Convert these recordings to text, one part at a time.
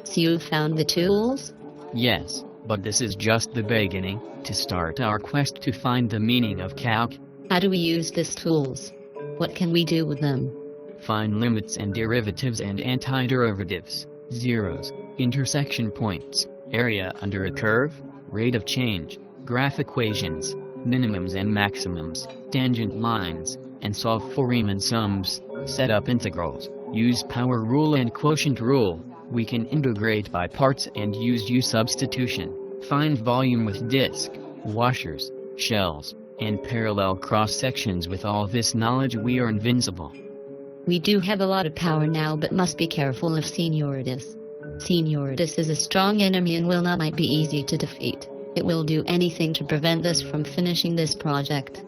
So you found the tools? Yes, but this is just the beginning. To start our quest to find the meaning of calc, How do we use these tools? What can we do with them? find limits and derivatives and antiderivatives, zeros, intersection points, area under a curve, rate of change, graph equations, minimums and maximums, tangent lines, and solve for Riemann sums, set up integrals, use power rule and quotient rule. We can integrate by parts and use U substitution, find volume with disk, washers, shells, and parallel cross-sections. With all this knowledge we are invincible. We do have a lot of power now, but must be careful of Senioritis. Senioritis is a strong enemy and will not might be easy to defeat. It will do anything to prevent us from finishing this project.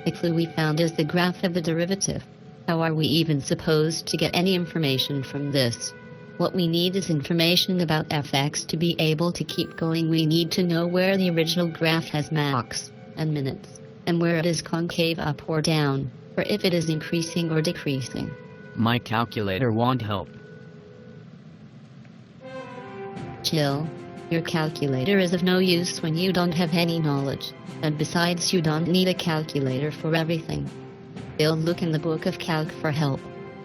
The clue we found is the graph of the derivative. How are we even supposed to get any information from this? What we need is information about fx to be able to keep going. We need to know where the original graph has max and minutes, and where it is concave up or down, or if it is increasing or decreasing. My calculator won't help. Chill. Your calculator is of no use when you don't have any knowledge, and besides you don't need a calculator for everything. They'll look in the book of calc for help.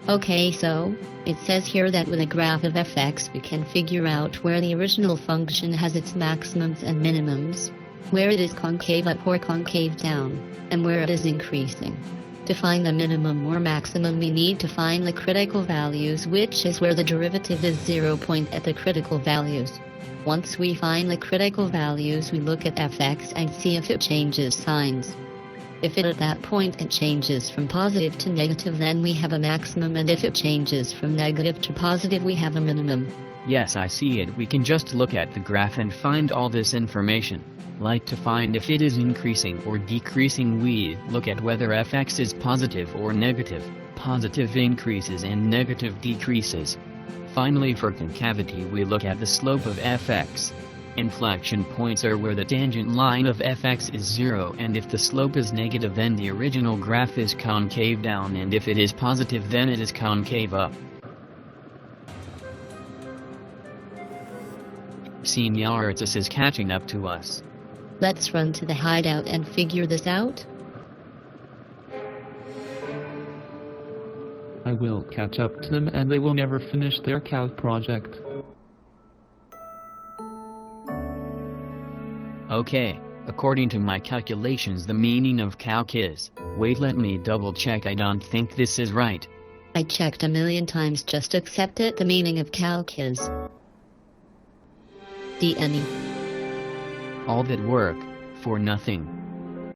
Okay, so it says here that with a graph of fx we can figure out where the original function has its maximums and minimums, where it is concave up or concave down, and where it is increasing. To find the minimum or maximum we need to find the critical values, which is where the derivative is 0 point at the critical values. Once we find the critical values we look at fx and see if it changes signs. If it at that point it changes from positive to negative, then we have a maximum, and if it changes from negative to positive we have a minimum. Yes, I see it. We can just look at the graph and find all this information. Like to find if it is increasing or decreasing, we look at whether fx is positive or negative. Positive increases and negative decreases. Finally, for concavity we look at the slope of fx. Inflection points are where the tangent line of fx is 0, and if the slope is negative then the original graph is concave down, and if it is positive then it is concave up. Senioritis is catching up to us. Let's run to the hideout and figure this out. I will catch up to them and they will never finish their calc project. Okay, according to my calculations the meaning of calc is... Wait, let me double check. I don't think this is right. I checked a million times. Just accept it. The meaning of calc is DNE. All that work for nothing.